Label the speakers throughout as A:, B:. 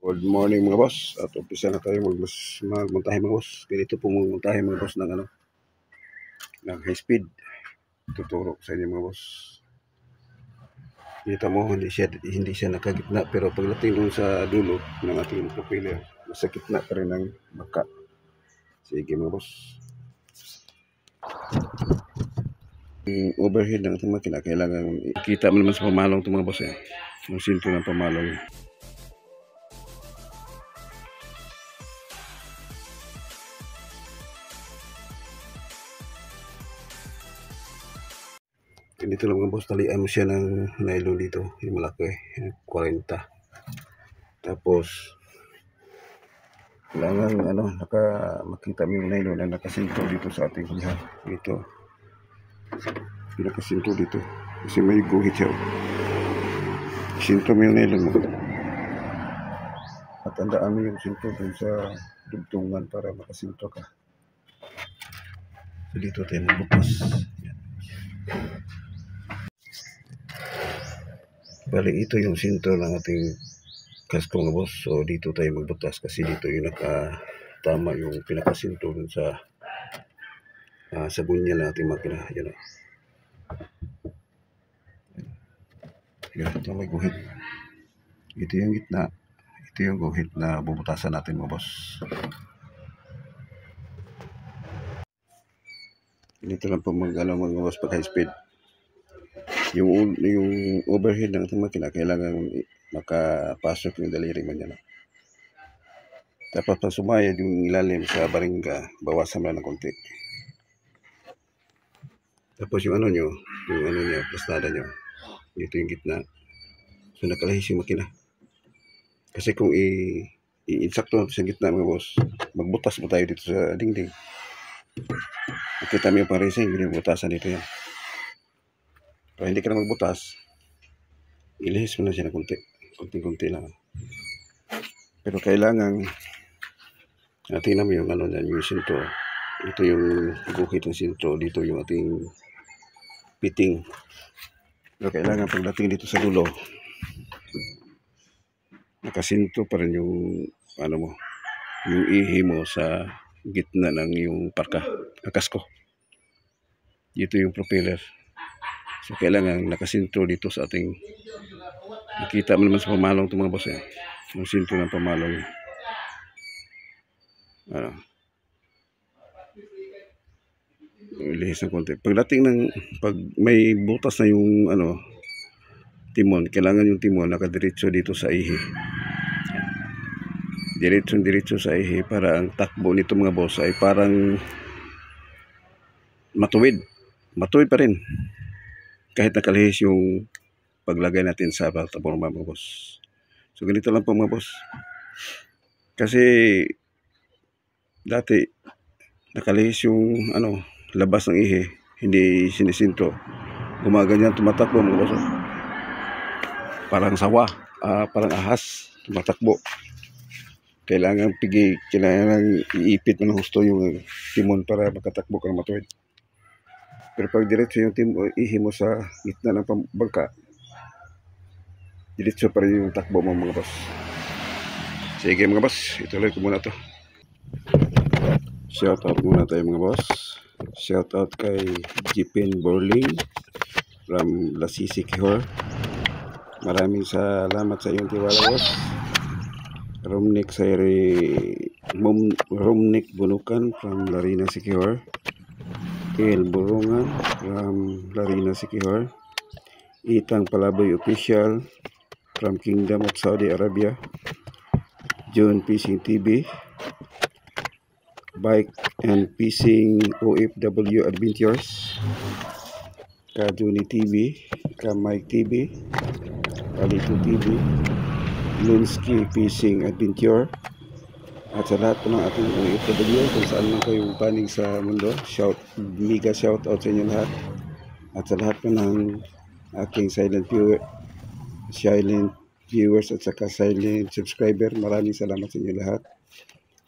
A: Good morning mga boss. At umpisa na tayo magmontahe mga boss. Ganito po magmontahe mga boss ng ng high speed. Tuturo sa inyo mga boss. Kita mo hindi siya nakagitna, pero pagdating dun sa dulo ng ating propeller, nasa gitna pa rin ng baka. Sige mga boss. Yung overhead ng ating makina, kailangan ikita mo naman sa pamalong ito mga boss yung sinto ng pamalong. Dito lang mga boss, talian mo siya ng nylon dito, yung malaki, 40. Tapos kailangan makita mo yung nylon na nakasinto dito sa ating liha. Ito nakasinto dito kasi may guhit siya. Sinto mo yung nylon mo at tandaan mo yung sinto dun sa dugtungan para makasinto ka. So dito tayo magbukas. Bali ito yung sinto ng ating kasko mga boss. So dito tayo magbutas kasi dito yung nakatama yung pinakasinto dun sa bunya ng ating makina. Yan o. Yan, ito may guhit. Ito yung gitna. Ito yung guhit na bubutasan natin mga boss. Dito lang po mga boss pag high speed. Yung overhead ng ating makina, kailangan makapasok yung daliri man yan. Tapos pag sumayad yung ilalim sa baringga, bawasan mo lang ng konti. Tapos yung ano niya, plastada nyo, dito yung gitna. So nakalahis yung makina. Kasi kung i-insakto sa gitna mga boss, magbutas mo tayo dito sa dingding. Makita mo yung parising, yung butasan dito yan. Kaya hindi ka na magbutas, ilihis mo na siya ng konti lang. Pero kailangan tingnan mo yung yung sinto. Ito yung guhit ng sinto, dito yung ating fitting. Pero kailangan pagdating dito sa dulo, nakasinto pa rin yung yung ihi mo sa gitna ng yung kasko. Dito yung propeller. So kailangan nakasinto dito sa ating, nakita mo naman sa pamalong ito mga boss yung sinto ng pamalong. Ilihis ng konti. Pag may butas na yung timon, kailangan yung timon nakadiretso dito sa ihi. Diretso sa ihi para ang takbo nito mga boss ay parang matuwid pa rin. Kahit nakalihis yung paglagay natin sa plataforma mga boss. So ganito lang po mga boss. Kasi dati nakalihis yung labas ng ihi, hindi sinisinto. Gumaganyan, tumatakbo mga boss. Parang sawa, parang ahas, tumatakbo. Kailangan iipit mo ng husto yung timon para makatakbo kang matuwid. Pero pag diretso yung ihi mo sa gitna ng bangka, diretso pa rin yung takbo mo mga boss. Sige mga boss, ituloy ko muna to. Shout out muna tayo mga boss. Shout out kay Jipin Borling from Lasisi, Quezon. Maraming salamat sa iyong tiwala boss. Romnick Bunukan from Larina, Siquijor. Kel Burungan from Larina, Siquijor. Itang Palaboy Official from Kingdom of Saudi Arabia. John Fishing TV. Bike and Fishing OFW Adventures. Ka Juni TV. Ka Mike TV. Palito TV. Lunsky Fishing Adventure. At sa lahat po ng ating OFW kung saan man kayo panig sa mundo, mega shout out sa inyo lahat. At sa lahat po ng aking silent viewers at saka silent subscriber, maraming salamat sa inyo lahat.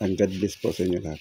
A: And God bless po sa inyo lahat.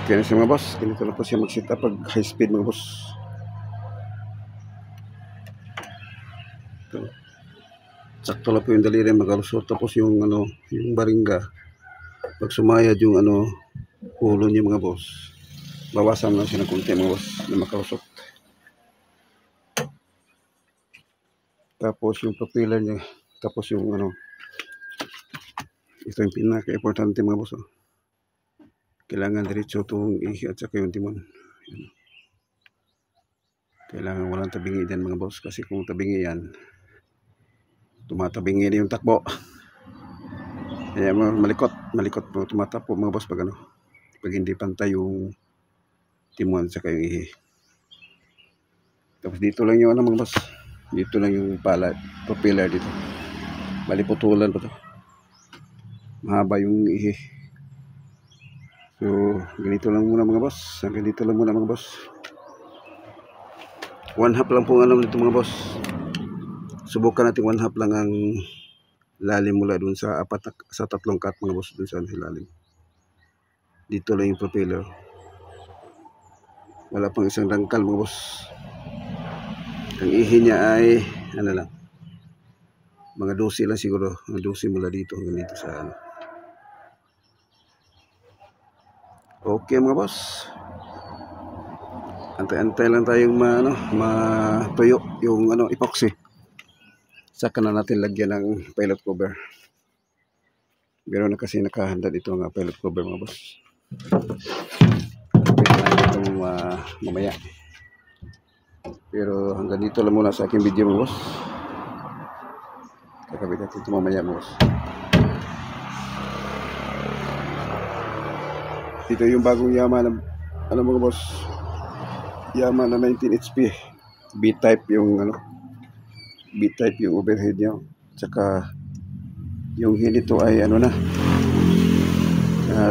A: Okay na siya mga boss. Ganito na po siya mag-set up pag high speed mga boss. Ito. Sakto lang po yung daliri magalusot. Tapos yung ano, yung baringga. Pag sumayad yung ano, ulo niya mga boss. Bawasan lang siya ng konti mga boss na makalusot. Tapos yung propeller niya. Tapos yung ano, ito yung pinaka-importante mga boss. Oh. Kailangan diretso itong ihi at saka yung timon. Yan. Kailangan walang tabingi dyan mga boss. Kasi kung tabingi yan, tumatabingi din yung takbo. Kaya malikot po tumatapo mga boss pag ano. Pag hindi pantay yung timon at saka yung ihi. Tapos dito lang yung ano mga boss. Dito lang yung propeller dito. Bali putulan pa to. Mahaba yung ihi. So, ganito lang muna mga boss. Hanggang dito lang muna mga boss. 1/2 lang po ang alam nito mga boss. Subukan natin 1/2 lang ang lalim mula dun sa sa 3 cut mga boss dun sa lalim. Dito lang yung propeller. Wala pang isang dangkal mga boss. Ang ihi niya ay ano lang. Mga 12 lang siguro. Mga 12 mula dito hanggang dito sa ano. Okay mga boss. Antay-antay lang tayong matuyo yung ano, epoxy. Saka na natin lagyan ng pilot cover. Meron na kasi nakahanda dito ng pilot cover mga boss. Pwede na itong mamaya. Pero hanggang dito lang muna sa aking video mga boss. Kakabit natin ito mamaya mga boss. Ito yung bagong Yamaha na ano mga boss, Yamaha na 19 HP B-type yung ano, B-type yung overhead niya. Tsaka yung hinito ay ano na,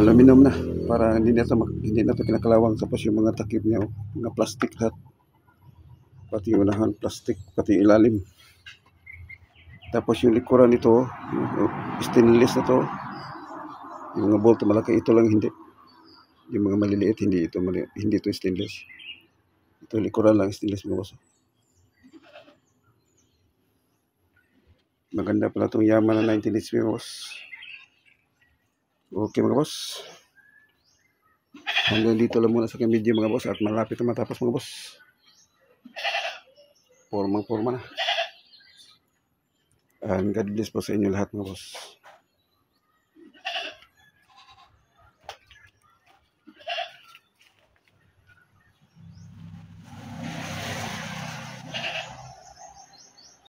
A: aluminum na para hindi na to kinakalawang. Tapos yung mga takip niya, mga plastic hat, pati yung unahan plastic, pati ilalim. Tapos yung likuran nito stainless na to. Yung mga bolt malaki, ito lang hindi. Yung mga maliliit hindi ito stainless. Ito likuran lang stainless mga boss. Maganda pala itong Yamaha na 19 HP mga boss. Okay mga boss. Hanggang dito lang muna sa aking video mga boss. At malapit na matapos mga boss. Porma na. And God bless po sa inyo lahat mga boss.